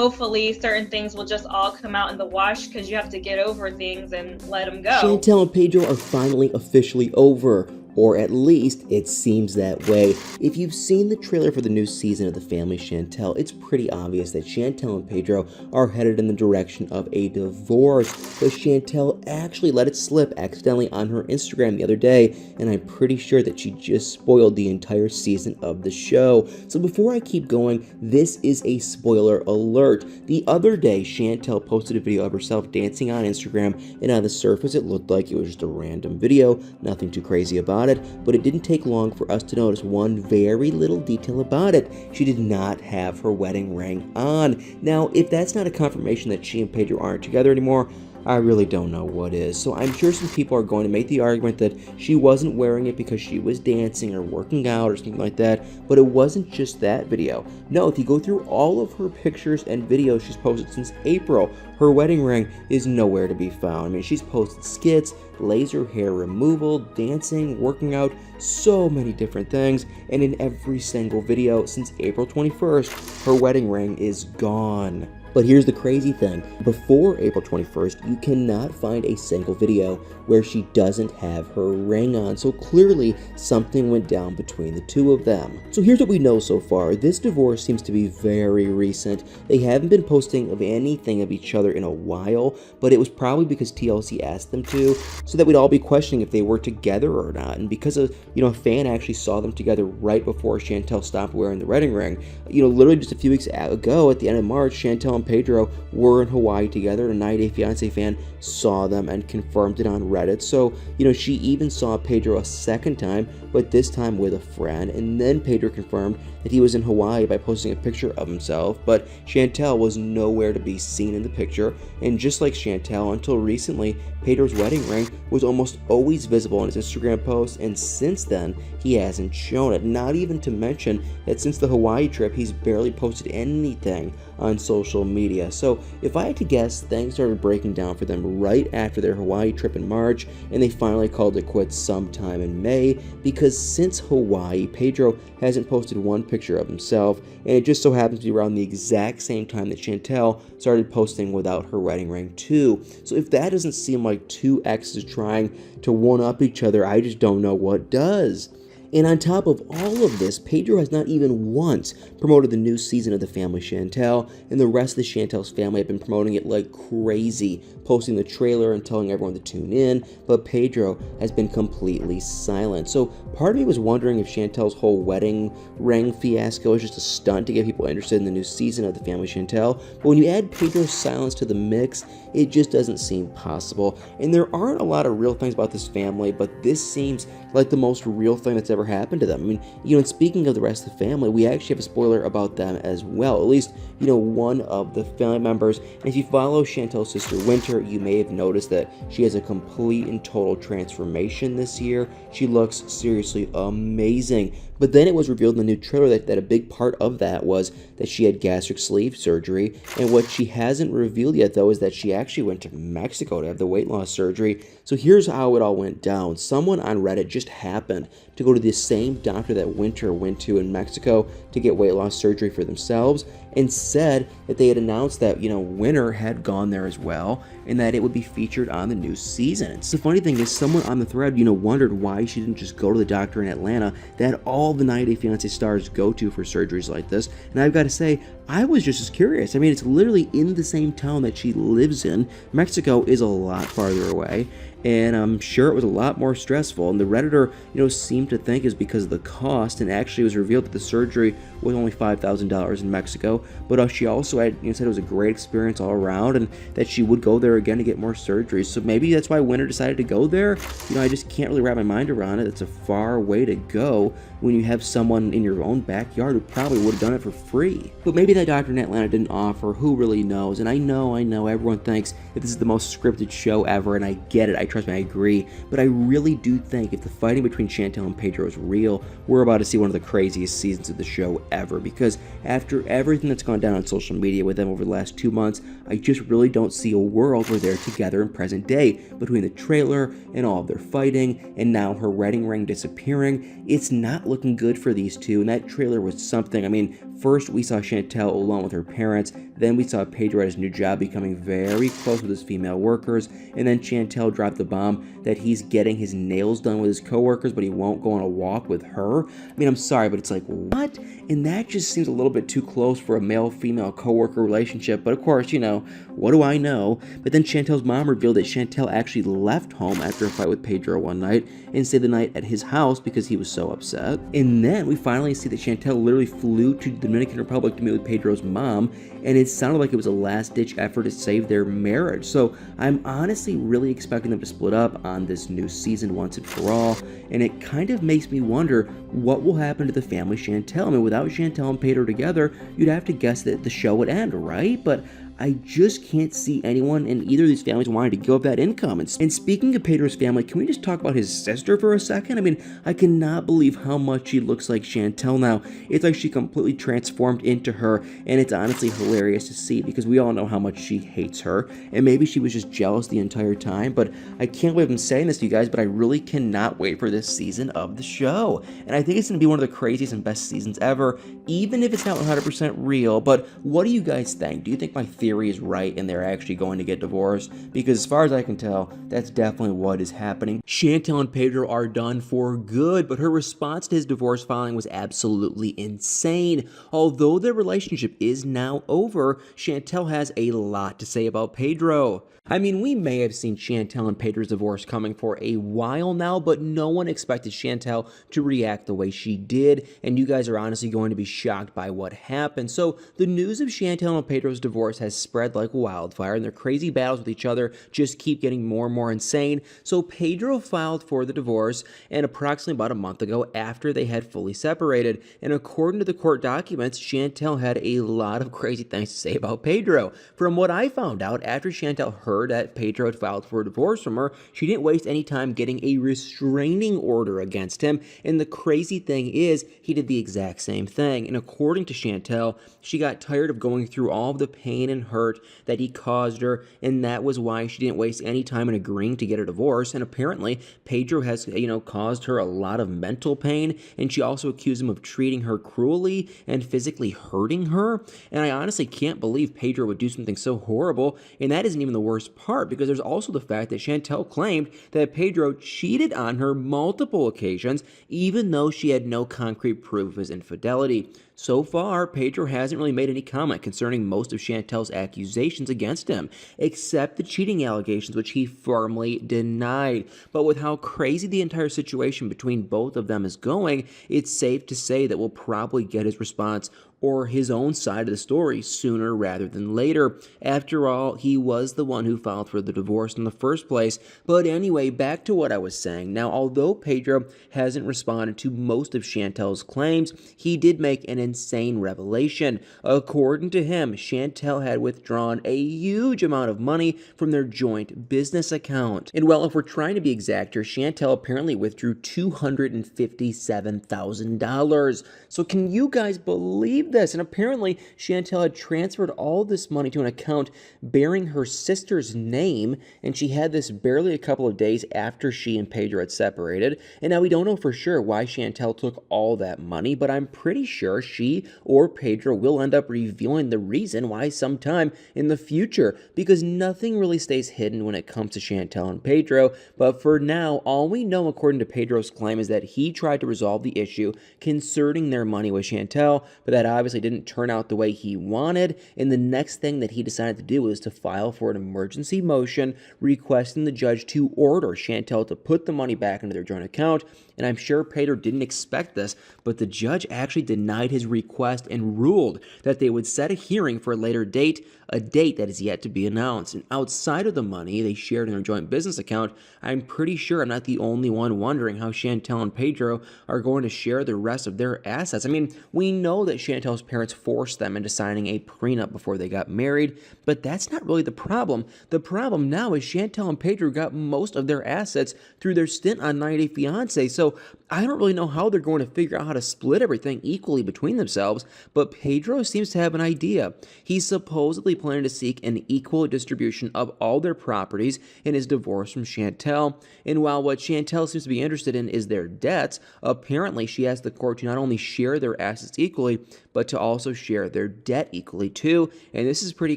hopefully certain things will just all come out in the wash because you have to get over things and let them go. Chantel and Pedro are finally officially over, or at least it seems that way. If you've seen the trailer for the new season of The Family Chantel, it's pretty obvious that Chantel and Pedro are headed in the direction of a divorce. But Chantel actually let it slip accidentally on her Instagram the other day, and I'm pretty sure that she just spoiled the entire season of the show. So before I keep going, this is a spoiler alert. The other day, Chantel posted a video of herself dancing on Instagram, and on the surface it looked like it was just a random video, nothing too crazy about it, but it didn't take long for us to notice one very little detail about it. She did not have her wedding ring on. Now, if that's not a confirmation that she and Pedro aren't together anymore, I really don't know what is. So I'm sure some people are going to make the argument that she wasn't wearing it because she was dancing or working out or something like that, but it wasn't just that video. No, if you go through all of her pictures and videos she's posted since April, her wedding ring is nowhere to be found. I mean, she's posted skits, laser hair removal, dancing, working out, so many different things, and in every single video since April 21st, her wedding ring is gone. But here's the crazy thing, before April 21st, you cannot find a single video where she doesn't have her ring on, so clearly something went down between the two of them. So here's what we know so far. This divorce seems to be very recent. They haven't been posting of anything of each other in a while, but it was probably because TLC asked them to, so that we'd all be questioning if they were together or not. And because of, a fan actually saw them together right before Chantel stopped wearing the wedding ring. Literally just a few weeks ago, at the end of March, Chantel and Pedro were in Hawaii together, and a 90 Day Fiance fan saw them and confirmed it on Reddit. So, she even saw Pedro a second time, but this time with a friend, and then Pedro confirmed that he was in Hawaii by posting a picture of himself, but Chantel was nowhere to be seen in the picture, and just like Chantel, until recently, Pedro's wedding ring was almost always visible in his Instagram posts, and since then, he hasn't shown it. Not even to mention that since the Hawaii trip, he's barely posted anything on social media. So if I had to guess, things started breaking down for them right after their Hawaii trip in March, and they finally called it quits sometime in May, because since Hawaii, Pedro hasn't posted one picture of himself, and it just so happens to be around the exact same time that Chantel started posting without her wedding ring too. So if that doesn't seem like two exes trying to one-up each other, I just don't know what does. And on top of all of this, Pedro has not even once promoted the new season of The Family Chantel, and the rest of the Chantel's family have been promoting it like crazy, posting the trailer and telling everyone to tune in, but Pedro has been completely silent. So part of me was wondering if Chantel's whole wedding ring fiasco is just a stunt to get people interested in the new season of The Family Chantel, but when you add Pedro's silence to the mix, it just doesn't seem possible. And there aren't a lot of real things about this family, but this seems like the most real thing that's ever happened to them. I mean, and speaking of the rest of the family, we actually have a spoiler about them as well. At least, one of the family members. And if you follow Chantel's sister Winter, you may have noticed that she has a complete and total transformation this year. She looks seriously amazing. But then it was revealed in the new trailer that a big part of that was that she had gastric sleeve surgery. And what she hasn't revealed yet, though, is that she actually went to Mexico to have the weight loss surgery. So here's how it all went down. Someone on Reddit just happened to go to the same doctor that Winter went to in Mexico to get weight loss surgery for themselves, and said that they had announced that, Winter had gone there as well, and that it would be featured on the new season. And so the funny thing is, someone on the thread, wondered why she didn't just go to the doctor in Atlanta that all the 90 Day Fiance stars go to for surgeries like this. And I've got to say, I was just as curious. I mean, it's literally in the same town that she lives in. Mexico is a lot farther away, and I'm sure it was a lot more stressful. And the Redditor, seemed to think is because of the cost, and actually it was revealed that the surgery was only $5,000 in Mexico, but she also had, said it was a great experience all around, and that she would go there again to get more surgeries. So maybe that's why Winter decided to go there. I just can't really wrap my mind around it. It's a far way to go when you have someone in your own backyard who probably would have done it for free. But maybe that doctor in Atlanta didn't offer, who really knows? And I know, everyone thinks that this is the most scripted show ever, and I get it, trust me, I agree, but I really do think if the fighting between Chantel and Pedro is real, we're about to see one of the craziest seasons of the show ever, because after everything that's gone down on social media with them over the last 2 months, I just really don't see a world where they're together in present day. Between the trailer and all of their fighting, and now her wedding ring disappearing, it's not looking good for these two, and that trailer was something. I mean, First, we saw Chantel alone with her parents, then we saw Pedro at his new job becoming very close with his female workers, and then Chantel dropped the bomb that he's getting his nails done with his coworkers, but he won't go on a walk with her. I mean, I'm sorry, but it's like, what? And that just seems a little bit too close for a male-female coworker relationship, but of course, what do I know? But then Chantel's mom revealed that Chantel actually left home after a fight with Pedro one night and stayed the night at his house because he was so upset. And then we finally see that Chantel literally flew to the Dominican Republic to meet with Pedro's mom, and it sounded like it was a last-ditch effort to save their marriage. So I'm honestly really expecting them to split up on this new season once and for all, and it kind of makes me wonder what will happen to the family Chantel. I mean, without Chantel and Pedro together, you'd have to guess that the show would end, right? But I just can't see anyone in either of these families wanting to give up that income. And speaking of Pedro's family, can we just talk about his sister for a second? I mean, I cannot believe how much she looks like Chantel now. It's like she completely transformed into her, and it's honestly hilarious to see because we all know how much she hates her, and maybe she was just jealous the entire time, but I can't believe I'm saying this to you guys, but I really cannot wait for this season of the show. And I think it's going to be one of the craziest and best seasons ever, even if it's not 100% real. But what do you guys think? Do you think my theory is right and they're actually going to get divorced? Because as far as I can tell, that's definitely what is happening. Chantel and Pedro are done for good, but her response to his divorce filing was absolutely insane. Although their relationship is now over, Chantel has a lot to say about Pedro. I mean, we may have seen Chantel and Pedro's divorce coming for a while now, but no one expected Chantel to react the way she did, and you guys are honestly going to be shocked by what happened. So the news of Chantel and Pedro's divorce has spread like wildfire, and their crazy battles with each other just keep getting more and more insane. So Pedro filed for the divorce, and approximately about a month ago, after they had fully separated, and according to the court documents, Chantel had a lot of crazy things to say about Pedro. From what I found out, after Chantel heard that Pedro had filed for a divorce from her, she didn't waste any time getting a restraining order against him, and the crazy thing is, he did the exact same thing. And according to Chantel, she got tired of going through all of the pain and hurt that he caused her, and that was why she didn't waste any time in agreeing to get a divorce. And apparently, Pedro has, caused her a lot of mental pain, and she also accused him of treating her cruelly and physically hurting her. And I honestly can't believe Pedro would do something so horrible, and that isn't even the worst part, because there's also the fact that Chantel claimed that Pedro cheated on her multiple occasions, even though she had no concrete proof of his infidelity. So far, Pedro hasn't really made any comment concerning most of Chantel's accusations against him, except the cheating allegations, which he firmly denied. But with how crazy the entire situation between both of them is going, it's safe to say that we'll probably get his response or his own side of the story sooner rather than later. After all, he was the one who filed for the divorce in the first place. But anyway, back to what I was saying. Now, although Pedro hasn't responded to most of Chantel's claims, he did make an insane revelation. According to him, Chantel had withdrawn a huge amount of money from their joint business account. And well, if we're trying to be exact here, Chantel apparently withdrew $257,000. So can you guys believe this? And apparently Chantel had transferred all this money to an account bearing her sister's name, and she had this barely a couple of days after she and Pedro had separated. And now we don't know for sure why Chantel took all that money, but I'm pretty sure she or Pedro will end up revealing the reason why sometime in the future, because nothing really stays hidden when it comes to Chantel and Pedro. But for now, all we know according to Pedro's claim is that he tried to resolve the issue concerning their money with Chantel, but that obviously didn't turn out the way he wanted, and the next thing that he decided to do was to file for an emergency motion requesting the judge to order Chantel to put the money back into their joint account. And I'm sure Pedro didn't expect this, but the judge actually denied his request and ruled that they would set a hearing for a later date, a date that is yet to be announced. And outside of the money they shared in their joint business account, I'm pretty sure I'm not the only one wondering how Chantel and Pedro are going to share the rest of their assets. I mean, we know that Chantel's parents forced them into signing a prenup before they got married, but that's not really the problem. The problem now is Chantel and Pedro got most of their assets through their stint on 90 Day Fiance. So So I don't really know how they're going to figure out how to split everything equally between themselves, but Pedro seems to have an idea. He's supposedly planning to seek an equal distribution of all their properties in his divorce from Chantel. And while what Chantel seems to be interested in is their debts, apparently she asked the court to not only share their assets equally, but to also share their debt equally too. And this is pretty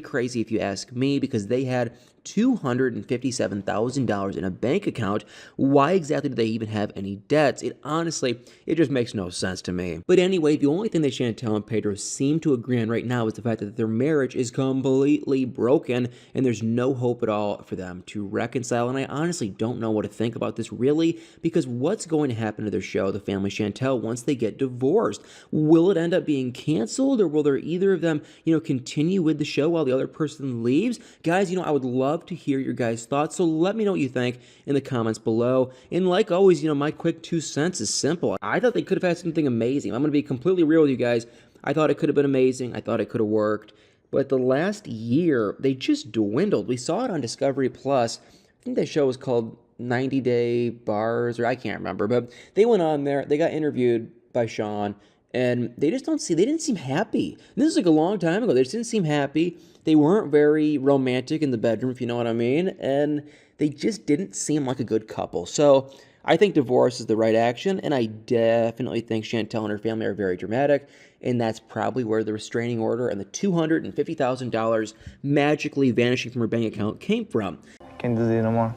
crazy if you ask me, because they had $257,000 in a bank account. Why exactly do they even have any debts? It just makes no sense to me. But anyway, the only thing that Chantel and Pedro seem to agree on right now is the fact that their marriage is completely broken and there's no hope at all for them to reconcile. And I honestly don't know what to think about this really, because what's going to happen to their show, The Family Chantel, once they get divorced? Will it end up being canceled, or will there either of them, continue with the show while the other person leaves? Guys, I would love to hear your guys' thoughts, so let me know what you think in the comments below. And like always, my quick 2 cents is simple. I thought they could have had something amazing. I'm going to be completely real with you guys. I thought it could have been amazing. I thought it could have worked. But the last year, they just dwindled. We saw it on Discovery Plus. I think that show was called 90 Day Bars, or I can't remember. But they went on there. They got interviewed by Sean. And they didn't seem happy. This is like a long time ago. They just didn't seem happy. They weren't very romantic in the bedroom, if you know what I mean. And they just didn't seem like a good couple. So I think divorce is the right action. And I definitely think Chantel and her family are very dramatic. And that's probably where the restraining order and the $250,000 magically vanishing from her bank account came from. Can't do this no more.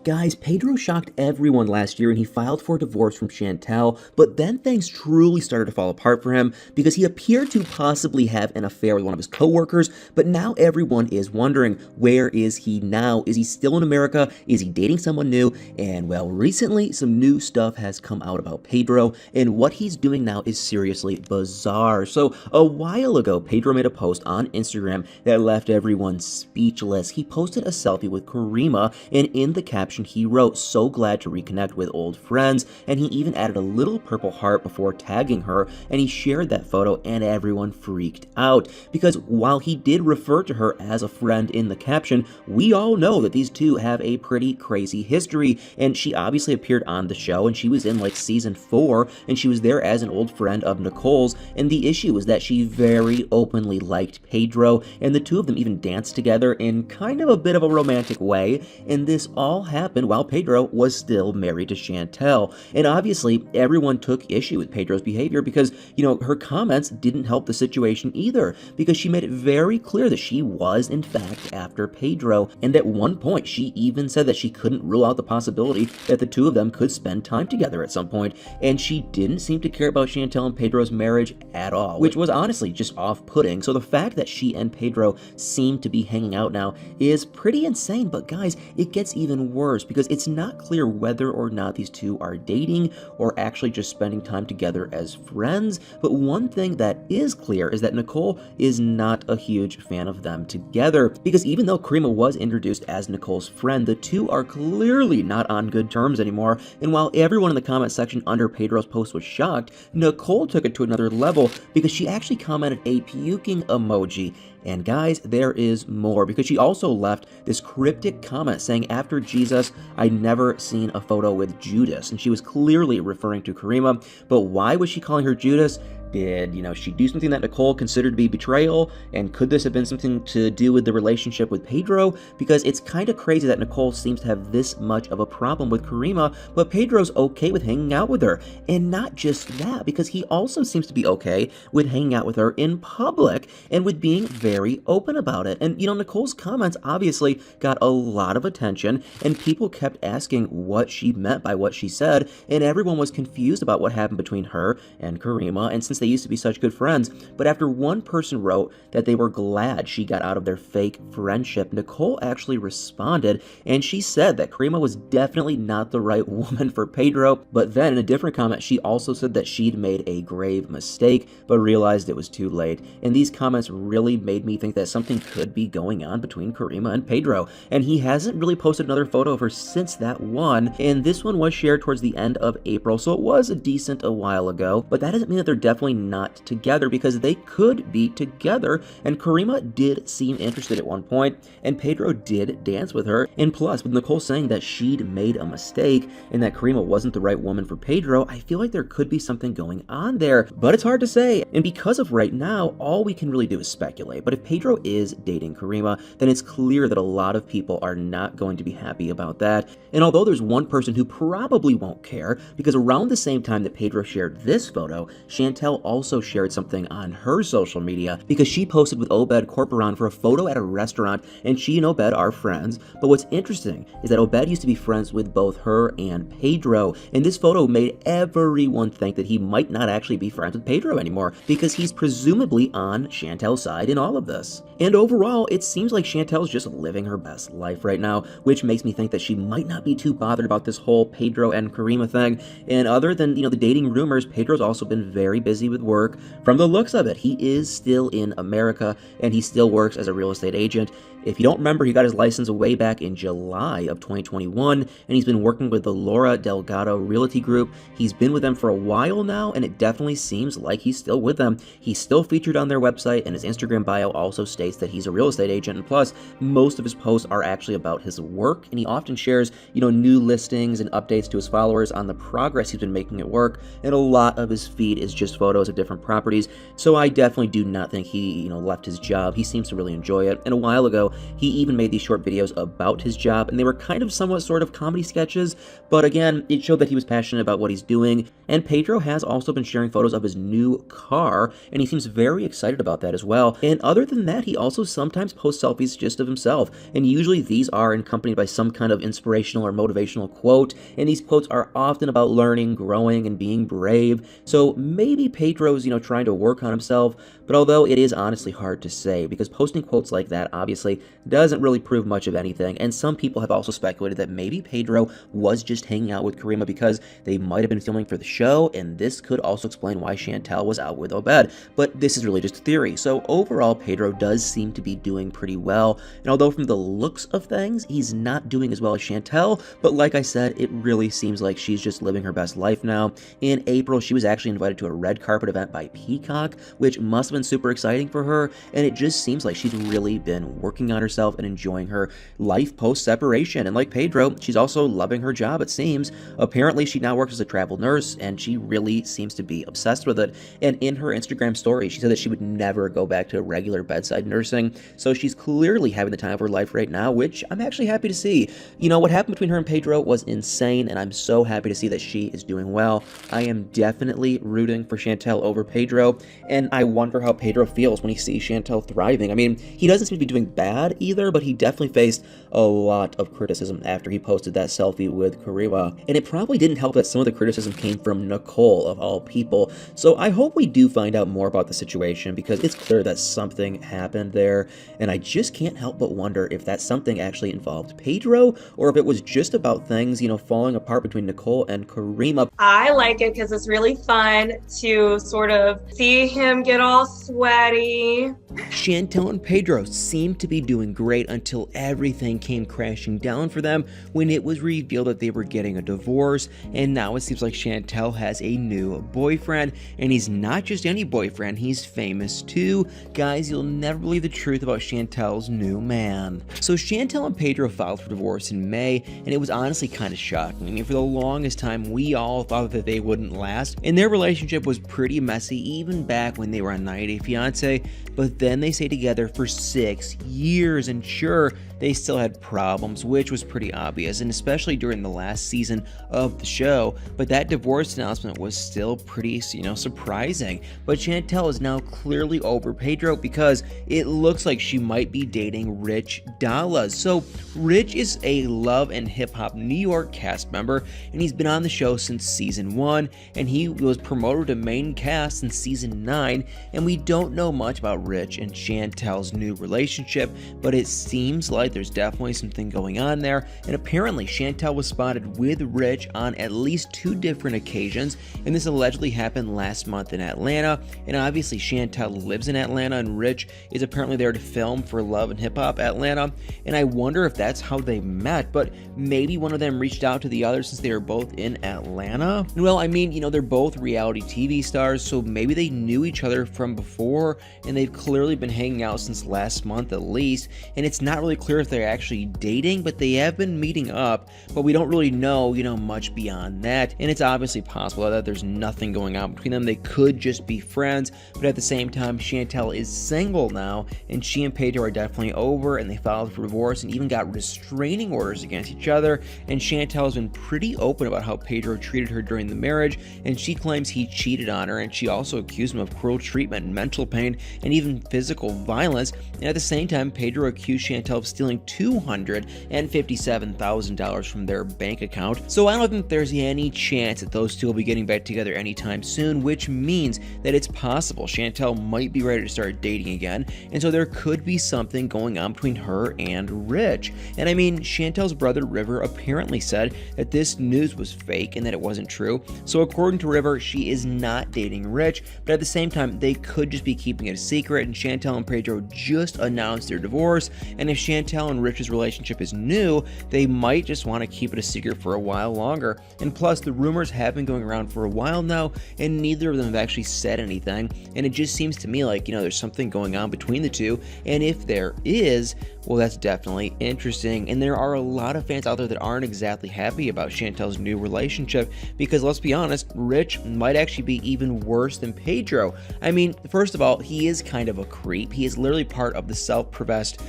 Guys, Pedro shocked everyone last year and he filed for divorce from Chantel, but then things truly started to fall apart for him because he appeared to possibly have an affair with one of his co-workers, but now everyone is wondering, where is he now? Is he still in America? Is he dating someone new? And well, recently some new stuff has come out about Pedro, and what he's doing now is seriously bizarre. So a while ago, Pedro made a post on Instagram that left everyone speechless. He posted a selfie with Karima, and in the caption he wrote, "So glad to reconnect with old friends," and he even added a little purple heart before tagging her, and he shared that photo and everyone freaked out because while he did refer to her as a friend in the caption, we all know that these two have a pretty crazy history, and she obviously appeared on the show and she was in like season 4 and she was there as an old friend of Nicole's, and the issue was that she very openly liked Pedro, and the two of them even danced together in kind of a bit of a romantic way, and this all happened while Pedro was still married to Chantel. And obviously, everyone took issue with Pedro's behavior because, her comments didn't help the situation either, because she made it very clear that she was, in fact, after Pedro. And at one point, she even said that she couldn't rule out the possibility that the two of them could spend time together at some point. And she didn't seem to care about Chantel and Pedro's marriage at all, which was honestly just off-putting. So the fact that she and Pedro seem to be hanging out now is pretty insane. But guys, it gets even worse because it's not clear whether or not these two are dating or actually just spending time together as friends. But one thing that is clear is that Nicole is not a huge fan of them together, because even though Karima was introduced as Nicole's friend, the two are clearly not on good terms anymore. And while everyone in the comment section under Pedro's post was shocked, Nicole took it to another level because she actually commented a puking emoji. And guys, there is more, because she also left this cryptic comment saying, "After Jesus, I'd never seen a photo with Judas." And she was clearly referring to Karima, but why was she calling her Judas? Did, she do something that Nicole considered to be betrayal? And could this have been something to do with the relationship with Pedro? Because it's kind of crazy that Nicole seems to have this much of a problem with Karima, but Pedro's okay with hanging out with her. And not just that, because he also seems to be okay with hanging out with her in public and with being very open about it. And, Nicole's comments obviously got a lot of attention, and people kept asking what she meant by what she said, and everyone was confused about what happened between her and Karima, and since they used to be such good friends. But after one person wrote that they were glad she got out of their fake friendship, Nicole actually responded, and she said that Karima was definitely not the right woman for Pedro. But then in a different comment, she also said that she'd made a grave mistake, but realized it was too late. And these comments really made me think that something could be going on between Karima and Pedro. And he hasn't really posted another photo of her since that one, and this one was shared towards the end of April, so it was a decent a while ago. But that doesn't mean that they're definitely definitely not together because they could be together, and Karima did seem interested at one point, and Pedro did dance with her. And plus, with Nicole saying that she'd made a mistake and that Karima wasn't the right woman for Pedro, I feel like there could be something going on there, but it's hard to say. And because of right now, all we can really do is speculate. But if Pedro is dating Karima, then it's clear that a lot of people are not going to be happy about that. And although there's one person who probably won't care, because around the same time that Pedro shared this photo, Chantel also shared something on her social media because she posted with Obed Corporan for a photo at a restaurant, and she and Obed are friends. But what's interesting is that Obed used to be friends with both her and Pedro, and this photo made everyone think that he might not actually be friends with Pedro anymore because he's presumably on Chantel's side in all of this. And overall, it seems like Chantel's just living her best life right now, which makes me think that she might not be too bothered about this whole Pedro and Karima thing. And other than, the dating rumors, Pedro's also been very busy with work. From the looks of it, he is still in America, and he still works as a real estate agent. If you don't remember, he got his license way back in July of 2021, and he's been working with the Laura Delgado Realty Group. He's been with them for a while now, and it definitely seems like he's still with them. He's still featured on their website, and his Instagram bio also states that he's a real estate agent, and plus, most of his posts are actually about his work, and he often shares, new listings and updates to his followers on the progress he's been making at work, and a lot of his feed is just photos of different properties, so I definitely do not think he, left his job. He seems to really enjoy it, and a while ago, he even made these short videos about his job, and they were kind of somewhat sort of comedy sketches, but again, it showed that he was passionate about what he's doing. And Pedro has also been sharing photos of his new car, and he seems very excited about that as well. And other than that, he also sometimes posts selfies just of himself, and usually these are accompanied by some kind of inspirational or motivational quote, and these quotes are often about learning, growing, and being brave. So maybe Pedro's, trying to work on himself, but although it is honestly hard to say, because posting quotes like that obviously doesn't really prove much of anything, and some people have also speculated that maybe Pedro was just hanging out with Karima because they might have been filming for the show, and this could also explain why Chantel was out with Obed, but this is really just a theory. So overall, Pedro does seem to be doing pretty well, and although from the looks of things, he's not doing as well as Chantel, but like I said, it really seems like she's just living her best life now. In April, she was actually invited to a red carpet event by Peacock, which must have been super exciting for her, and it just seems like she's really been working on herself and enjoying her life post-separation. And like Pedro, she's also loving her job, it seems. Apparently, she now works as a travel nurse, and she really seems to be obsessed with it. And in her Instagram story, she said that she would never go back to regular bedside nursing, so she's clearly having the time of her life right now, which I'm actually happy to see. What happened between her and Pedro was insane, and I'm so happy to see that she is doing well. I am definitely rooting for Chantel over Pedro, and I wonder how Pedro feels when he sees Chantel thriving. I mean, he doesn't seem to be doing bad either, but he definitely faced a lot of criticism after he posted that selfie with Karima, and it probably didn't help that some of the criticism came from Nicole, of all people. So I hope we do find out more about the situation, because it's clear that something happened there, and I just can't help but wonder if that something actually involved Pedro, or if it was just about things, falling apart between Nicole and Karima. I like it because it's really fun to sort of see him get all sweaty. Chantel and Pedro seemed to be doing great until everything came crashing down for them when it was revealed that they were getting a divorce, and now it seems like Chantel has a new boyfriend, and he's not just any boyfriend, he's famous too. Guys, you'll never believe the truth about Chantel's new man. So Chantel and Pedro filed for divorce in May, and it was honestly kind of shocking. I mean, for the longest time, we all thought that they wouldn't last, and their relationship was pretty messy even back when they were on 90 Day Fiance, but then they stayed together for 6 years, and sure, they still had problems, which was pretty obvious, and especially during the last season of the show, but that divorce announcement was still pretty, surprising. But Chantel is now clearly over Pedro because it looks like she might be dating Rich Dallas. So Rich is a Love and Hip Hop New York cast member, and he's been on the show since season 1, and he was promoted to main cast in season 9, and we don't know much about Rich and Chantel's new relationship, but it seems like like there's definitely something going on there, and apparently Chantel was spotted with Rich on at least 2 different occasions, and this allegedly happened last month in Atlanta. And obviously Chantel lives in Atlanta, and Rich is apparently there to film for Love and Hip Hop Atlanta, and I wonder if that's how they met, but maybe one of them reached out to the other since they were both in Atlanta. Well, I mean, they're both reality TV stars, so maybe they knew each other from before, and they've clearly been hanging out since last month at least, and it's not really clear if they're actually dating, but they have been meeting up, but we don't really know, much beyond that, and it's obviously possible that there's nothing going on between them. They could just be friends, but at the same time, Chantel is single now, and she and Pedro are definitely over, and they filed for divorce and even got restraining orders against each other, and Chantel has been pretty open about how Pedro treated her during the marriage, and she claims he cheated on her, and she also accused him of cruel treatment, mental pain, and even physical violence. And at the same time, Pedro accused Chantel of stealing $257,000 from their bank account. So I don't think there's any chance that those two will be getting back together anytime soon, which means that it's possible Chantel might be ready to start dating again, and so there could be something going on between her and Rich. And I mean, Chantel's brother River apparently said that this news was fake and that it wasn't true. So according to River, she is not dating Rich, but at the same time, they could just be keeping it a secret, and Chantel and Pedro just announced their divorce, and if Chantel and Rich's relationship is new, they might just want to keep it a secret for a while longer. And plus, the rumors have been going around for a while now, and neither of them have actually said anything, and it just seems to me like, there's something going on between the two, and if there is, well, that's definitely interesting. And there are a lot of fans out there that aren't exactly happy about Chantel's new relationship, because let's be honest, Rich might actually be even worse than Pedro. I mean, first of all, he is kind of a creep. He is literally part of the self-professed,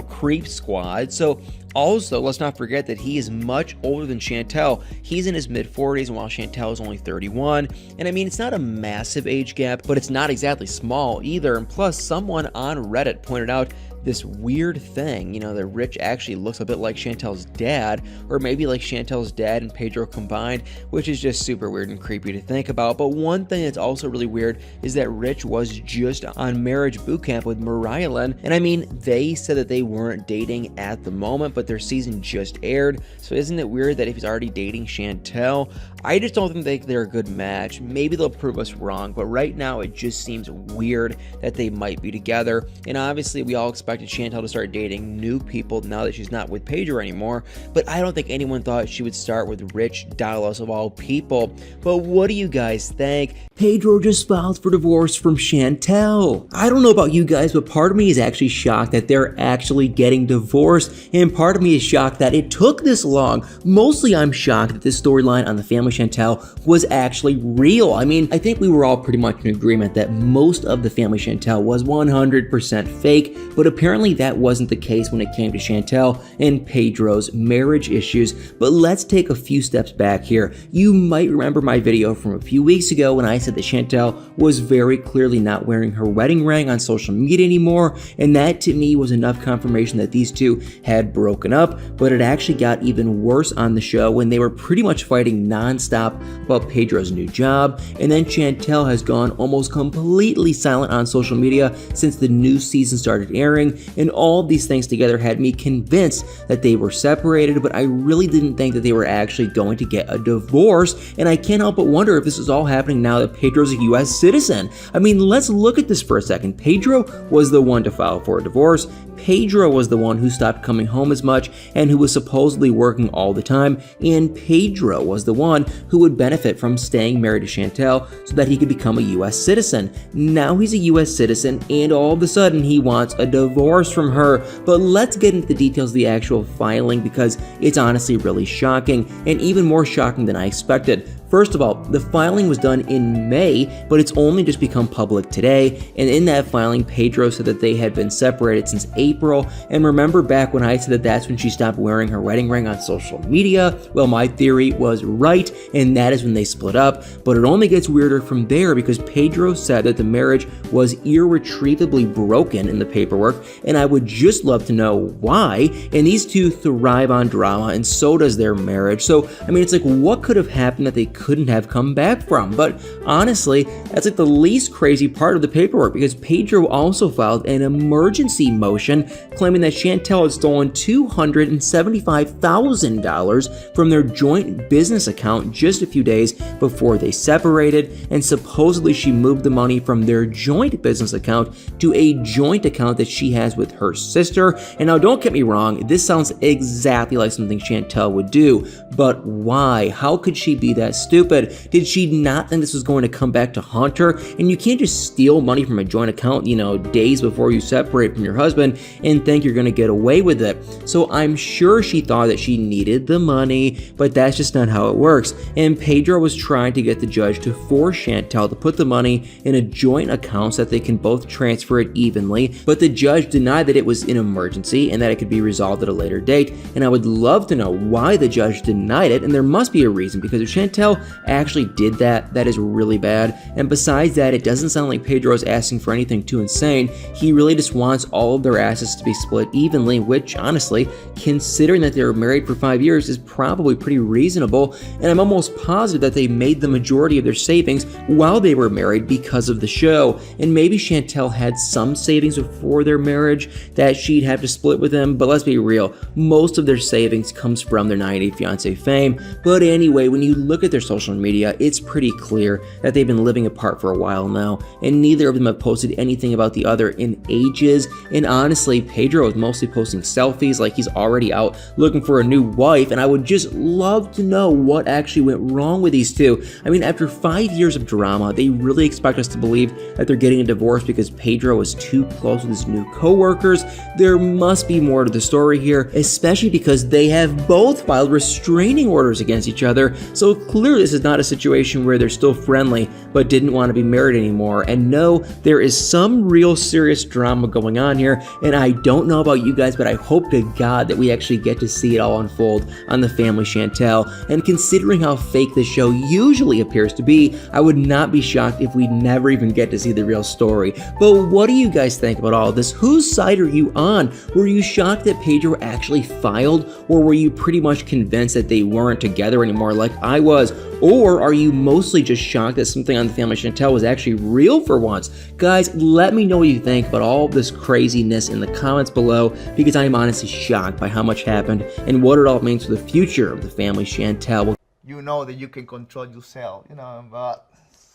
creep squad. So also, let's not forget that he is much older than Chantel. He's in his mid-40s, and while Chantel is only 31. And I mean, it's not a massive age gap, but it's not exactly small either. And plus, someone on Reddit pointed out this weird thing, that Rich actually looks a bit like Chantel's dad, or maybe like Chantel's dad and Pedro combined, which is just super weird and creepy to think about. But one thing that's also really weird is that Rich was just on marriage boot camp with Mariah Lynn, and I mean, they said that they weren't dating at the moment, but their season just aired, so isn't it weird that if he's already dating Chantel? I just don't think they're a good match. Maybe they'll prove us wrong, but right now it just seems weird that they might be together, and obviously we all expected Chantel to start dating new people now that she's not with Pedro anymore, but I don't think anyone thought she would start with Rich Dallas of all people. But what do you guys think? Pedro just filed for divorce from Chantel. I don't know about you guys, but part of me is actually shocked that they're actually getting divorced, and part of me is shocked that it took this long. Mostly I'm shocked that this storyline on the family Chantel was actually real. I mean, I think we were all pretty much in agreement that most of the family Chantel was 100% fake, but apparently that wasn't the case when it came to Chantel and Pedro's marriage issues. But let's take a few steps back here. You might remember my video from a few weeks ago when I said that Chantel was very clearly not wearing her wedding ring on social media anymore, and that to me was enough confirmation that these two had broken up. But it actually got even worse on the show when they were pretty much fighting non-stop about Pedro's new job, and then Chantel has gone almost completely silent on social media since the new season started airing, and all these things together had me convinced that they were separated, but I really didn't think that they were actually going to get a divorce, and I can't help but wonder if this is all happening now that Pedro's a US citizen. I mean, let's look at this for a second. Pedro was the one to file for a divorce. Pedro was the one who stopped coming home as much and who was supposedly working all the time, and Pedro was the one who would benefit from staying married to Chantel so that he could become a US citizen. Now he's a US citizen, and all of a sudden he wants a divorce from her. But let's get into the details of the actual filing, because it's honestly really shocking, and even more shocking than I expected. First of all, the filing was done in May, but it's only just become public today, and in that filing, Pedro said that they had been separated since April, and remember back when I said that that's when she stopped wearing her wedding ring on social media? Well, my theory was right, and that is when they split up, but it only gets weirder from there because Pedro said that the marriage was irretrievably broken in the paperwork, and I would just love to know why, and these two thrive on drama, and so does their marriage. So, I mean, it's like, what could have happened that they couldn't have come back from. But honestly, that's like the least crazy part of the paperwork, because Pedro also filed an emergency motion claiming that Chantel had stolen $275,000 from their joint business account just a few days before they separated, and supposedly she moved the money from their joint business account to a joint account that she has with her sister. And now don't get me wrong, this sounds exactly like something Chantel would do, but why? How could she be that stupid? Did she not think this was going to come back to haunt her? And you can't just steal money from a joint account, days before you separate from your husband and think you're going to get away with it. So I'm sure she thought that she needed the money, but that's just not how it works. And Pedro was trying to get the judge to force Chantel to put the money in a joint account so that they can both transfer it evenly, but the judge denied that it was an emergency and that it could be resolved at a later date. And I would love to know why the judge denied it, and there must be a reason, because if Chantel actually did that, that is really bad. And besides that, it doesn't sound like Pedro is asking for anything too insane. He really just wants all of their assets to be split evenly, which honestly, considering that they were married for 5 years, is probably pretty reasonable. And I'm almost positive that they made the majority of their savings while they were married because of the show. And maybe Chantel had some savings before their marriage that she'd have to split with him, but let's be real, most of their savings comes from their 90 Day Fiance fame. But anyway, when you look at their social media, it's pretty clear that they've been living apart for a while now, and neither of them have posted anything about the other in ages. And honestly, Pedro is mostly posting selfies like he's already out looking for a new wife, and I would just love to know what actually went wrong with these two. I mean, after 5 years of drama, they really expect us to believe that they're getting a divorce because Pedro is too close with his new co-workers. There must be more to the story here, especially because they have both filed restraining orders against each other, so clearly this is not a situation where they're still friendly but didn't want to be married anymore. And no, there is some real serious drama going on here, and I don't know about you guys, but I hope to God that we actually get to see it all unfold on The Family Chantel. And considering how fake this show usually appears to be, I would not be shocked if we never even get to see the real story. But what do you guys think about all of this? Whose side are you on? Were you shocked that Pedro actually filed, or were you pretty much convinced that they weren't together anymore like I was? Or are you mostly just shocked that something on The Family Chantel was actually real for once? Guys, let me know what you think about all of this craziness in the comments below, because I am honestly shocked by how much happened and what it all means for the future of The Family Chantel. You know that you can control yourself, but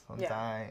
sometimes... Yeah.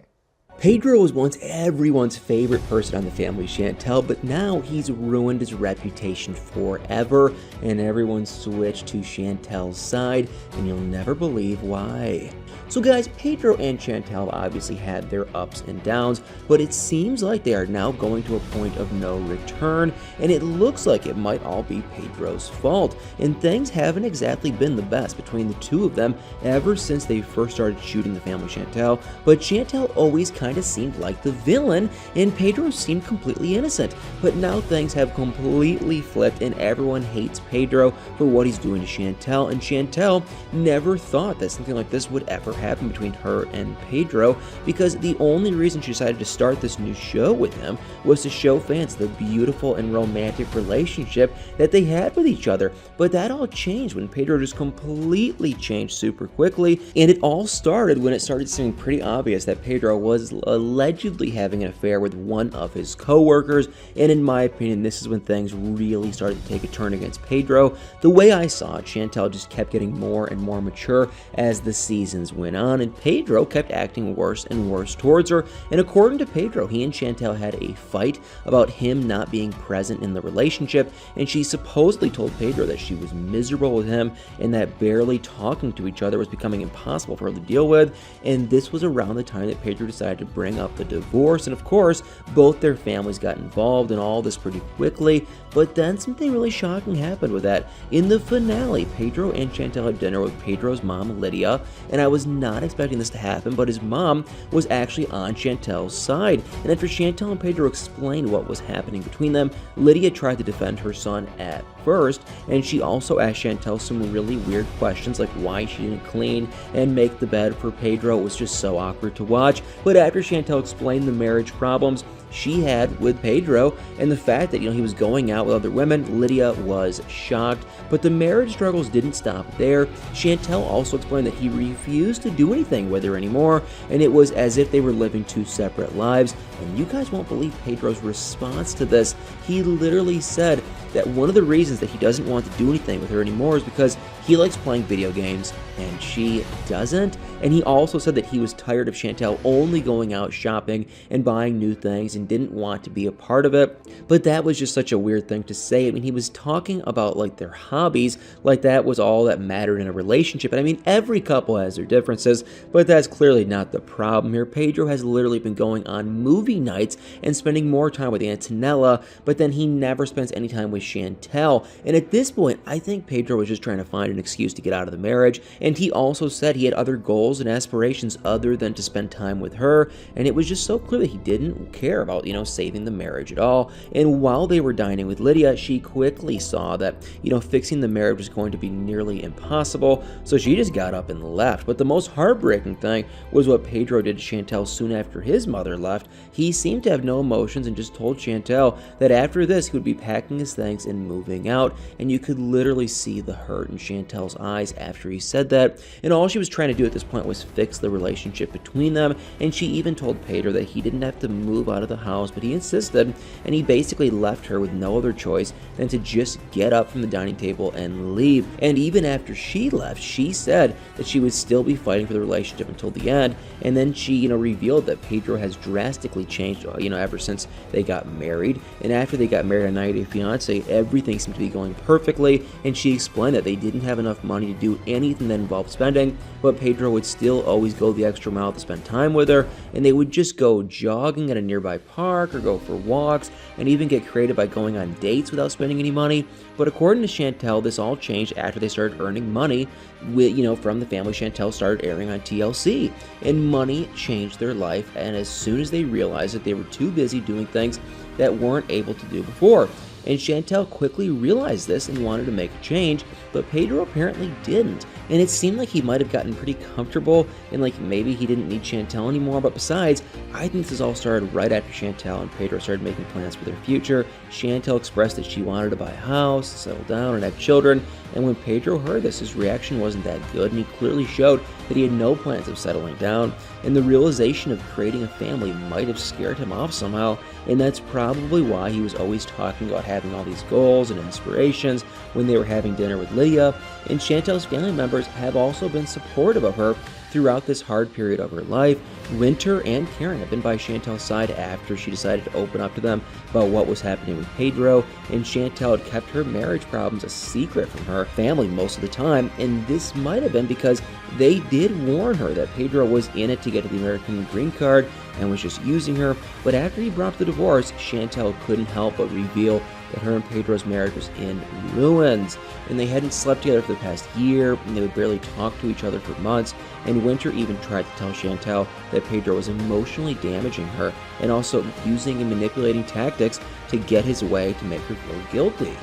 Pedro was once everyone's favorite person on The Family Chantel, but now he's ruined his reputation forever, and everyone switched to Chantel's side, and you'll never believe why. So guys, Pedro and Chantel obviously had their ups and downs, but it seems like they are now going to a point of no return, and it looks like it might all be Pedro's fault. And things haven't exactly been the best between the two of them ever since they first started shooting The Family Chantel, but Chantel always kind of seemed like the villain, and Pedro seemed completely innocent. But now things have completely flipped, and everyone hates Pedro for what he's doing to Chantel, and Chantel never thought that something like this would ever happen between her and Pedro, because the only reason she decided to start this new show with him was to show fans the beautiful and romantic relationship that they had with each other. But that all changed when Pedro just completely changed super quickly, and it all started when it started seeming pretty obvious that Pedro was allegedly having an affair with one of his co-workers, and in my opinion, this is when things really started to take a turn against Pedro. The way I saw it, Chantel just kept getting more and more mature as the seasons went on, and Pedro kept acting worse and worse towards her. And according to Pedro, he and Chantel had a fight about him not being present in the relationship, and she supposedly told Pedro that she was miserable with him and that barely talking to each other was becoming impossible for her to deal with. And this was around the time that Pedro decided to bring up the divorce, and of course both their families got involved in all this pretty quickly. But then something really shocking happened with that. In the finale, Pedro and Chantel had dinner with Pedro's mom, Lydia, and I was not expecting this to happen, but his mom was actually on Chantel's side. And after Chantel and Pedro explained what was happening between them, Lydia tried to defend her son at first, and she also asked Chantel some really weird questions like why she didn't clean and make the bed for Pedro. It was just so awkward to watch. But after Chantel explained the marriage problems, she had with Pedro, and the fact that, he was going out with other women, Lydia was shocked. But the marriage struggles didn't stop there. Chantel also explained that he refused to do anything with her anymore, and it was as if they were living two separate lives. And you guys won't believe Pedro's response to this. He literally said that one of the reasons that he doesn't want to do anything with her anymore is because he likes playing video games and she doesn't. And he also said that he was tired of Chantel only going out shopping and buying new things and didn't want to be a part of it. But that was just such a weird thing to say. I mean, he was talking about like their hobbies, like that was all that mattered in a relationship. And I mean, every couple has their differences, but that's clearly not the problem here. Pedro has literally been going on movie nights and spending more time with Antonella, but then he never spends any time with Chantel. And at this point, I think Pedro was just trying to find an excuse to get out of the marriage. And he also said he had other goals and aspirations other than to spend time with her. And it was just so clear that he didn't care about, saving the marriage at all. And while they were dining with Lydia, she quickly saw that, fixing the marriage was going to be nearly impossible. So she just got up and left. But the most heartbreaking thing was what Pedro did to Chantel soon after his mother left. He seemed to have no emotions and just told Chantel that after this he would be packing his things and moving out. And you could literally see the hurt in Chantel's eyes after he said that. And all she was trying to do at this point was fix the relationship between them. And she even told Pedro that he didn't have to move out of the house, but he insisted, and he basically left her with no other choice than to just get up from the dining table and leave. And even after she left, she said that she would still be fighting for the relationship until the end. And then she, revealed that Pedro has drastically changed, ever since they got married. And after they got married on 90 Day Fiance, everything seemed to be going perfectly. And she explained that they didn't have enough money to do anything that involved spending, but Pedro would still always go the extra mile to spend time with her. And they would just go jogging at a nearby park or go for walks and even get creative by going on dates without spending any money. But according to Chantel, this all changed after they started earning money with, from the family Chantel started airing on TLC. And money changed their life, and as soon as they realized that they were too busy doing things that weren't able to do before. And Chantel quickly realized this and wanted to make a change, but Pedro apparently didn't. And it seemed like he might have gotten pretty comfortable and like maybe he didn't need Chantel anymore. But besides, I think this all started right after Chantel and Pedro started making plans for their future. Chantel expressed that she wanted to buy a house, settle down, and have children. And when Pedro heard this, his reaction wasn't that good, and he clearly showed that he had no plans of settling down. And the realization of creating a family might have scared him off somehow, and that's probably why he was always talking about having all these goals and inspirations when they were having dinner with Lydia. And Chantel's family members have also been supportive of her throughout this hard period of her life. Winter and Karen have been by Chantel's side after she decided to open up to them about what was happening with Pedro, and Chantel had kept her marriage problems a secret from her family most of the time, and this might have been because they did warn her that Pedro was in it to get the American green card and was just using her. But after he brought up the divorce, Chantel couldn't help but reveal that her and Pedro's marriage was in ruins, and they hadn't slept together for the past year, and they would barely talk to each other for months. And Winter even tried to tell Chantel that Pedro was emotionally damaging her and also using and manipulating tactics to get his way to make her feel guilty.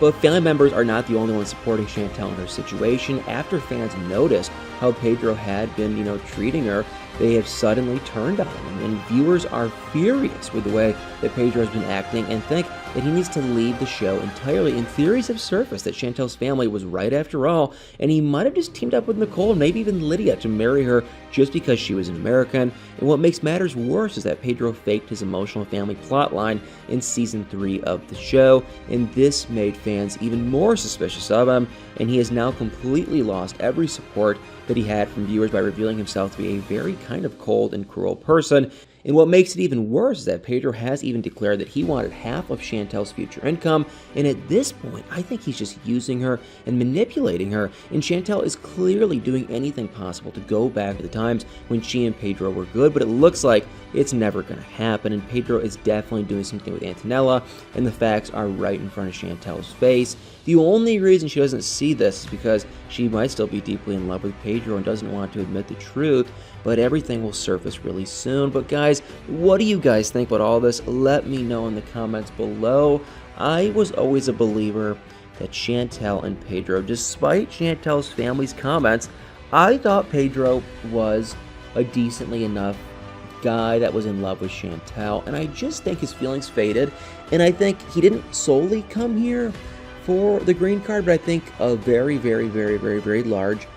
But family members are not the only ones supporting Chantel in her situation. After fans noticed how Pedro had been, treating her, they have suddenly turned on him, and viewers are furious with the way that Pedro has been acting and think that he needs to leave the show entirely. And theories have surfaced that Chantel's family was right after all, and he might have just teamed up with Nicole and maybe even Lydia to marry her just because she was an American. And what makes matters worse is that Pedro faked his emotional family plotline in season 3 of the show, and this made fans even more suspicious of him, and he has now completely lost every support that he had from viewers by revealing himself to be a very kind of cold and cruel person. And what makes it even worse is that Pedro has even declared that he wanted half of Chantel's future income, and at this point, I think he's just using her and manipulating her, and Chantel is clearly doing anything possible to go back to the times when she and Pedro were good, but it looks like it's never going to happen, and Pedro is definitely doing something with Antonella, and the facts are right in front of Chantel's face. The only reason she doesn't see this is because she might still be deeply in love with Pedro and doesn't want to admit the truth, but everything will surface really soon. But guys, what do you guys think about all this? Let me know in the comments below. I was always a believer that Chantel and Pedro, despite Chantel's family's comments, I thought Pedro was a decently enough guy that was in love with Chantel, and I just think his feelings faded, and I think he didn't solely come here for the green card, but I think a very, very, very, very, very large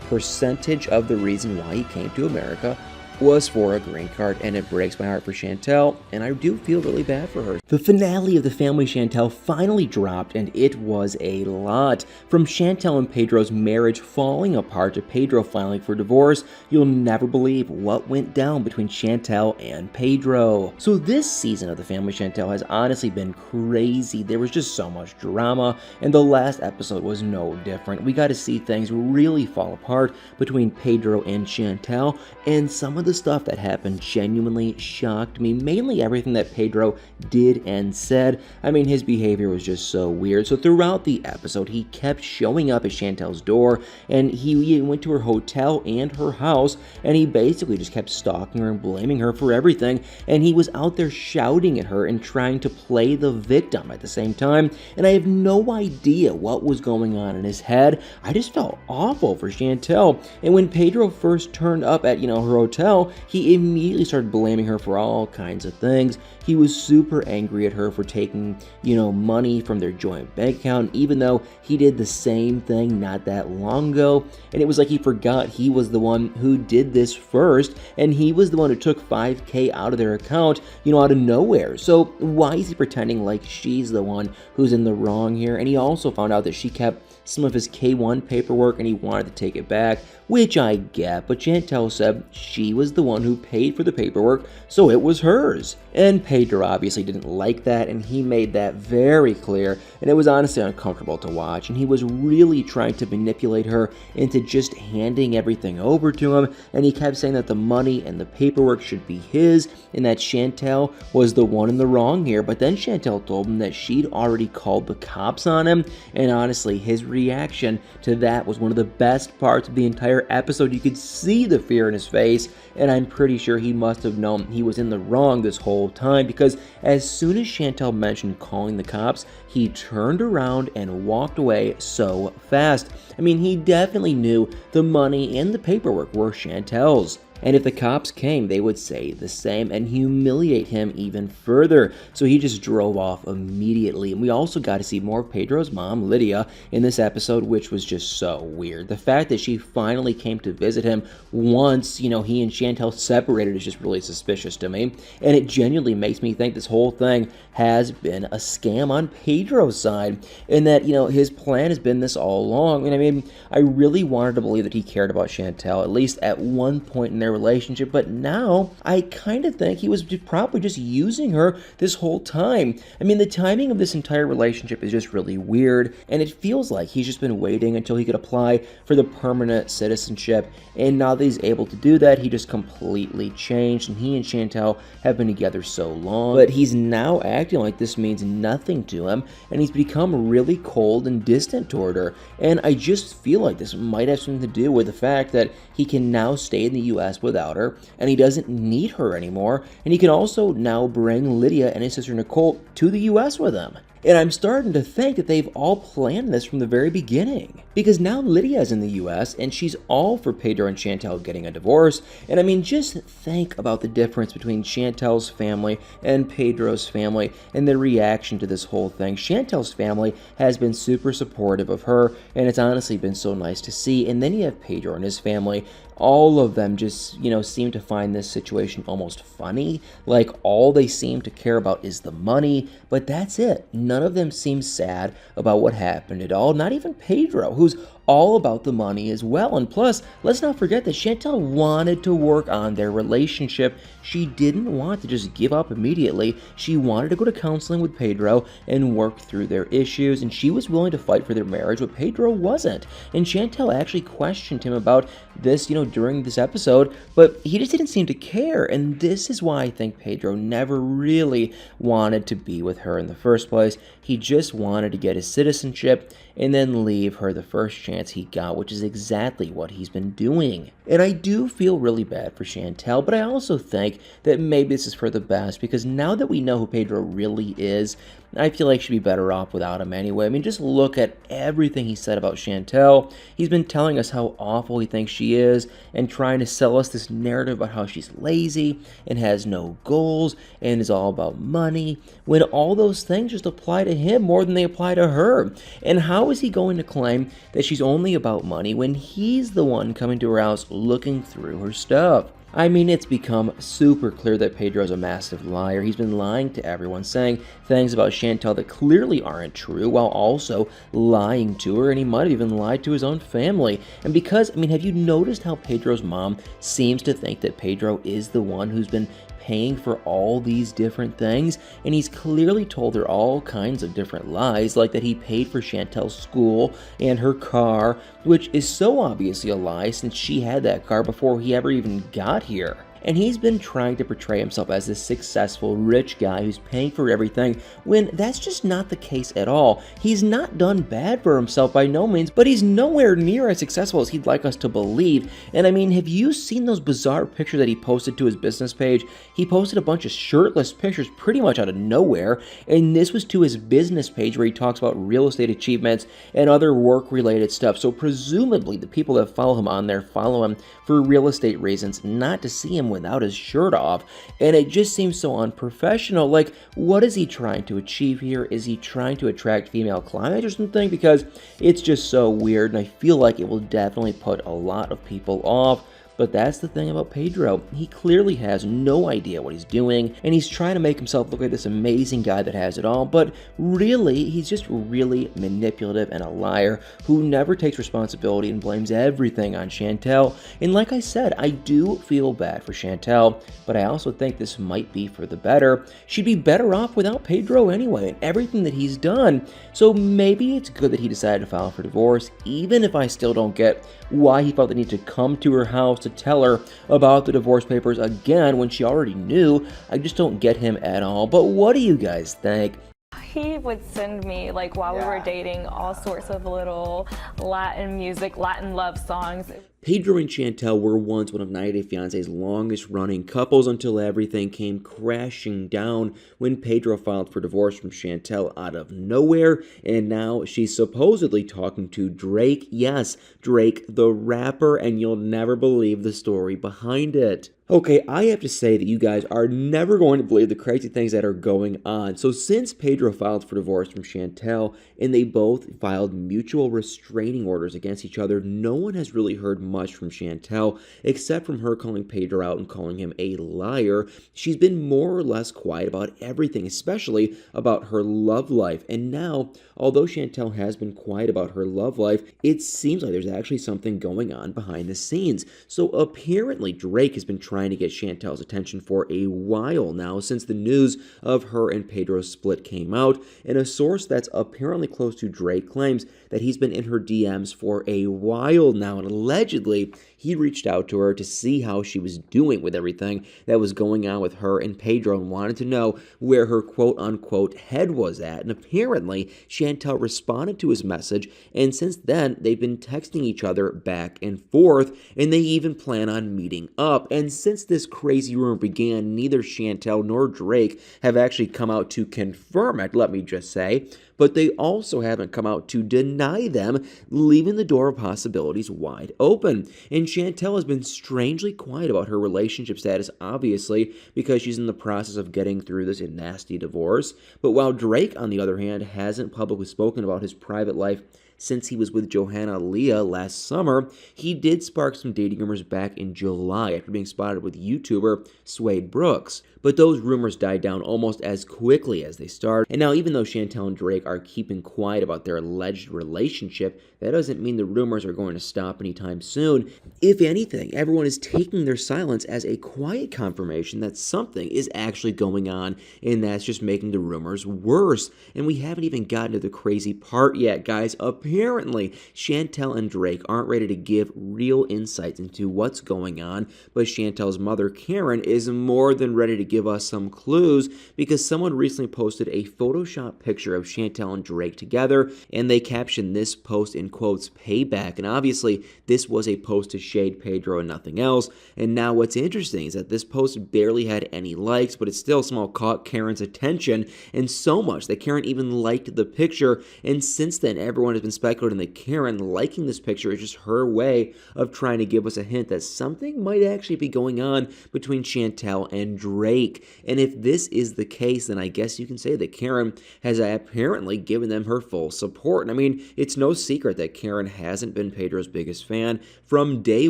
percentage of the reason why he came to America was for a green card, and it breaks my heart for Chantel, and I do feel really bad for her. The finale of The Family Chantel finally dropped, and it was a lot. From Chantel and Pedro's marriage falling apart to Pedro filing for divorce, you'll never believe what went down between Chantel and Pedro. So this season of The Family Chantel has honestly been crazy. There was just so much drama, and the last episode was no different. We got to see things really fall apart between Pedro and Chantel, and some of the stuff that happened genuinely shocked me, mainly everything that Pedro did and said. I mean, his behavior was just so weird. So throughout the episode, he kept showing up at Chantel's door, and he went to her hotel and her house, and he basically just kept stalking her and blaming her for everything, and he was out there shouting at her and trying to play the victim at the same time, and I have no idea what was going on in his head. I just felt awful for Chantel, and when Pedro first turned up at, her hotel, he immediately started blaming her for all kinds of things. He was super angry at her for taking, money from their joint bank account, even though he did the same thing not that long ago. And it was like he forgot he was the one who did this first, and he was the one who took $5,000 out of their account, out of nowhere. So why is he pretending like she's the one who's in the wrong here? And he also found out that she kept some of his K1 paperwork and he wanted to take it back, which I get, but Chantel said she was the one who paid for the paperwork, so it was hers. And Pedro obviously didn't like that, and he made that very clear, and it was honestly uncomfortable to watch, and he was really trying to manipulate her into just handing everything over to him, and he kept saying that the money and the paperwork should be his, and that Chantel was the one in the wrong here. But then Chantel told him that she'd already called the cops on him, and honestly, his reaction to that was one of the best parts of the entire episode. You could see the fear in his face, and I'm pretty sure he must have known he was in the wrong this whole time, because as soon as Chantel mentioned calling the cops, he turned around and walked away so fast. I mean, he definitely knew the money and the paperwork were Chantel's. And if the cops came, they would say the same and humiliate him even further. So he just drove off immediately. And we also got to see more of Pedro's mom, Lydia, in this episode, which was just so weird. The fact that she finally came to visit him once, he and Chantel separated is just really suspicious to me. And it genuinely makes me think this whole thing has been a scam on Pedro's side. And that, his plan has been this all along. And I mean, I really wanted to believe that he cared about Chantel, at least at one point in their relationship, but now I kind of think he was probably just using her this whole time. I mean, the timing of this entire relationship is just really weird, and it feels like he's just been waiting until he could apply for the permanent citizenship, and now that he's able to do that, he just completely changed, and he and Chantel have been together so long, but he's now acting like this means nothing to him, and he's become really cold and distant toward her, and I just feel like this might have something to do with the fact that he can now stay in the U.S. without her, and he doesn't need her anymore, and he can also now bring Lydia and his sister Nicole to the U.S. with him. And I'm starting to think that they've all planned this from the very beginning. Because now Lydia's in the US and she's all for Pedro and Chantel getting a divorce. And I mean, just think about the difference between Chantel's family and Pedro's family and their reaction to this whole thing. Chantel's family has been super supportive of her, and it's honestly been so nice to see. And then you have Pedro and his family. All of them just, seem to find this situation almost funny. Like, all they seem to care about is the money, but that's it. None of them seem sad about what happened at all. Not even Pedro, who's all about the money as well. And plus, let's not forget that Chantel wanted to work on their relationship. She didn't want to just give up immediately. She wanted to go to counseling with Pedro and work through their issues, and she was willing to fight for their marriage, but Pedro wasn't. And Chantel actually questioned him about this, during this episode, but he just didn't seem to care. And this is why I think Pedro never really wanted to be with her in the first place. He just wanted to get his citizenship and then leave her the first chance he got, which is exactly what he's been doing. And I do feel really bad for Chantel, but I also think that maybe this is for the best, because now that we know who Pedro really is, I feel like she'd be better off without him anyway. I mean, just look at everything he said about Chantel. He's been telling us how awful he thinks she is and trying to sell us this narrative about how she's lazy and has no goals and is all about money, when all those things just apply to him more than they apply to her. And how is he going to claim that she's only about money when he's the one coming to her house looking through her stuff? I mean, it's become super clear that Pedro's a massive liar. He's been lying to everyone, saying things about Chantel that clearly aren't true, while also lying to her, and he might have even lied to his own family. And because, I mean, have you noticed how Pedro's mom seems to think that Pedro is the one who's been paying for all these different things? And he's clearly told her all kinds of different lies, like that he paid for Chantel's school and her car, which is so obviously a lie since she had that car before he ever even got here. And he's been trying to portray himself as this successful, rich guy who's paying for everything, when that's just not the case at all. He's not done bad for himself by no means, but he's nowhere near as successful as he'd like us to believe. And I mean, have you seen those bizarre pictures that he posted to his business page? He posted a bunch of shirtless pictures pretty much out of nowhere, and this was to his business page where he talks about real estate achievements and other work-related stuff. So presumably the people that follow him on there follow him for real estate reasons, not to see him without his shirt off. And it just seems so unprofessional. Like, what is he trying to achieve here? Is he trying to attract female clients or something? Because it's just so weird, and I feel like it will definitely put a lot of people off. But that's the thing about Pedro. He clearly has no idea what he's doing, and he's trying to make himself look like this amazing guy that has it all, but really, he's just really manipulative and a liar who never takes responsibility and blames everything on Chantel. And like I said, I do feel bad for Chantel, but I also think this might be for the better. She'd be better off without Pedro anyway, and everything that he's done. So maybe it's good that he decided to file for divorce, even if I still don't get why he felt the need to come to her house to tell her about the divorce papers again when she already knew. I just don't get him at all. But what do you guys think? He would send me, like, while we were dating, all sorts of little Latin music, Latin love songs. Pedro and Chantel were once one of 90 Day Fiance's longest running couples until everything came crashing down when Pedro filed for divorce from Chantel out of nowhere, and now she's supposedly talking to Drake. Yes, Drake the rapper, and you'll never believe the story behind it. Okay, I have to say that you guys are never going to believe the crazy things that are going on. So since Pedro filed for divorce from Chantel and they both filed mutual restraining orders against each other, no one has really heard much from Chantel except from her calling Pedro out and calling him a liar. She's been more or less quiet about everything, especially about her love life. And now, although Chantel has been quiet about her love life, it seems like there's actually something going on behind the scenes. So apparently Drake has been trying to get Chantel's attention for a while now, since the news of her and Pedro's split came out, and a source that's apparently close to Drake claims that he's been in her DMs for a while now, and allegedly he reached out to her to see how she was doing with everything that was going on with her and Pedro and wanted to know where her quote-unquote head was at. And apparently Chantel responded to his message, and since then they've been texting each other back and forth, and they even plan on meeting up. And since this crazy rumor began, neither Chantel nor Drake have actually come out to confirm it, let me just say, but they also haven't come out to deny them, leaving the door of possibilities wide open. And Chantel has been strangely quiet about her relationship status, obviously, because she's in the process of getting through this nasty divorce. But while Drake, on the other hand, hasn't publicly spoken about his private life since he was with Johanna Leah last summer, he did spark some dating rumors back in July after being spotted with YouTuber Swade Brooks. But those rumors died down almost as quickly as they started. And now, even though Chantel and Drake are keeping quiet about their alleged relationship, that doesn't mean the rumors are going to stop anytime soon. If anything, everyone is taking their silence as a quiet confirmation that something is actually going on, and that's just making the rumors worse. And we haven't even gotten to the crazy part yet, guys. Apparently, Chantel and Drake aren't ready to give real insights into what's going on, but Chantel's mother, Karen, is more than ready to give give us some clues because someone recently posted a Photoshop picture of Chantel and Drake together, and they captioned this post in quotes, "payback." And obviously, this was a post to shade Pedro and nothing else. And now what's interesting is that this post barely had any likes, but it still somehow caught Karen's attention, and so much that Karen even liked the picture. And since then, everyone has been speculating that Karen liking this picture is just her way of trying to give us a hint that something might actually be going on between Chantel and Drake. And if this is the case, then I guess you can say that Karen has apparently given them her full support. And I mean, it's no secret that Karen hasn't been Pedro's biggest fan. From day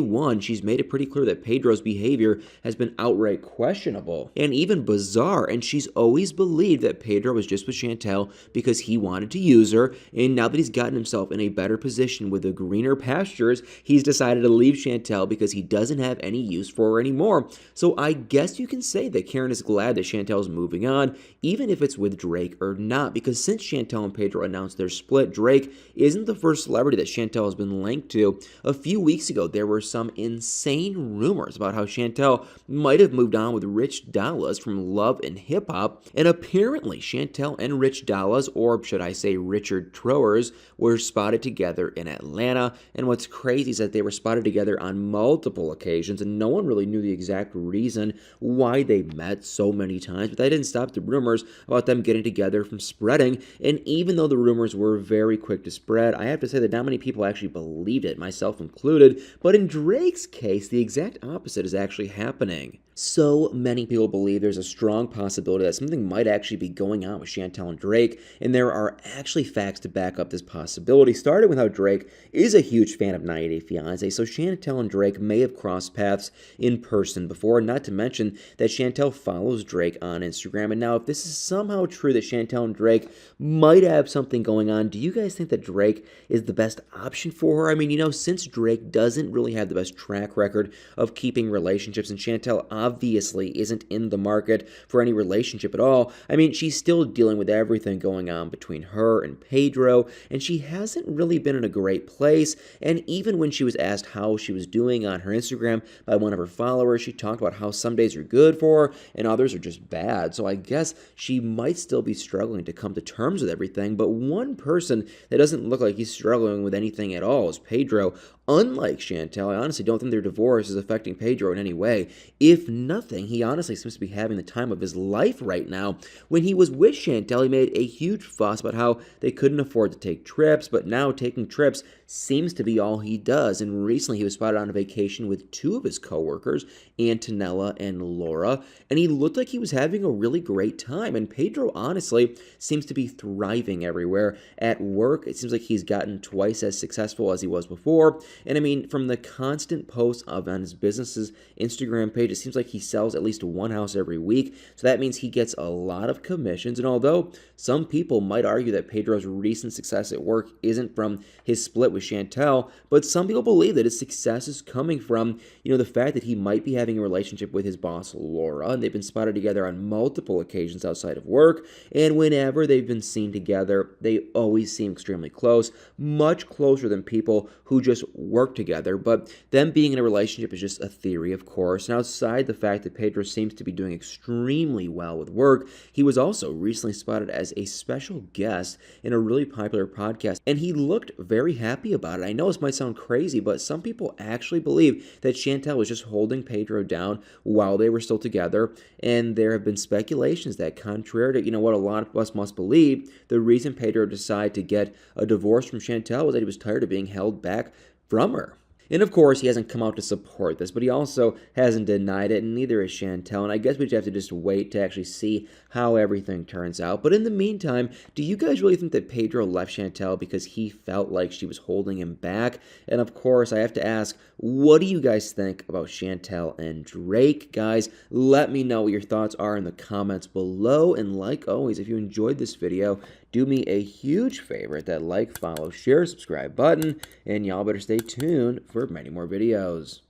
one, she's made it pretty clear that Pedro's behavior has been outright questionable and even bizarre, and she's always believed that Pedro was just with Chantel because he wanted to use her, and now that he's gotten himself in a better position with the greener pastures, he's decided to leave Chantel because he doesn't have any use for her anymore. So I guess you can say that Karen is glad that Chantel's moving on, even if it's with Drake or not, because since Chantel and Pedro announced their split, Drake isn't the first celebrity that Chantel has been linked to. A few weeks ago, there were some insane rumors about how Chantel might have moved on with Rich Dallas from Love and Hip Hop, and apparently Chantel and Rich Dallas, or should I say Richard Troers, were spotted together in Atlanta. And what's crazy is that they were spotted together on multiple occasions, and no one really knew the exact reason why they met so many times, but that didn't stop the rumors about them getting together from spreading. And even though the rumors were very quick to spread, I have to say that not many people actually believed it, myself included. But in Drake's case, the exact opposite is actually happening. So many people believe there's a strong possibility that something might actually be going on with Chantel and Drake, and there are actually facts to back up this possibility, starting with how Drake is a huge fan of 90 Day Fiance, so Chantel and Drake may have crossed paths in person before, not to mention that Chantel follows Drake on Instagram. And now if this is somehow true that Chantel and Drake might have something going on, do you guys think that Drake is the best option for her? I mean, since Drake doesn't really have the best track record of keeping relationships, and Chantel obviously isn't in the market for any relationship at all. I mean, she's still dealing with everything going on between her and Pedro, and she hasn't really been in a great place. And even when she was asked how she was doing on her Instagram by one of her followers, she talked about how some days are good for her and others are just bad. So I guess she might still be struggling to come to terms with everything. But one person that doesn't look like he's struggling with anything at all is Pedro. Unlike Chantel, I honestly don't think their divorce is affecting Pedro in any way. If nothing, he honestly seems to be having the time of his life right now. When he was with Chantel, he made a huge fuss about how they couldn't afford to take trips, but now taking trips seems to be all he does. And recently he was spotted on a vacation with two of his coworkers, Antonella and Laura, and he looked like he was having a really great time. And Pedro honestly seems to be thriving everywhere. At work, it seems like he's gotten twice as successful as he was before. And I mean, from the constant posts on his business's Instagram page, it seems like he sells at least one house every week. So that means he gets a lot of commissions. And although some people might argue that Pedro's recent success at work isn't from his split with Chantel, but some people believe that his success is coming from, the fact that he might be having a relationship with his boss, Laura, and they've been spotted together on multiple occasions outside of work. And whenever they've been seen together, they always seem extremely close, much closer than people who just work together. But them being in a relationship is just a theory, of course. And outside the fact that Pedro seems to be doing extremely well with work, he was also recently spotted as a special guest in a really popular podcast, and he looked very happy about it. I know this might sound crazy, but some people actually believe that Chantel was just holding Pedro down while they were still together, and there have been speculations that, contrary to what a lot of us must believe, the reason Pedro decided to get a divorce from Chantel was that he was tired of being held back from her. And of course, he hasn't come out to support this, but he also hasn't denied it, and neither is Chantel. And I guess we just have to just wait to actually see how everything turns out. But in the meantime, do you guys really think that Pedro left Chantel because he felt like she was holding him back? And of course, I have to ask, what do you guys think about Chantel and Drake? Guys, let me know what your thoughts are in the comments below. And like always, if you enjoyed this video, do me a huge favor, hit that like, follow, share, subscribe button, and y'all better stay tuned for many more videos.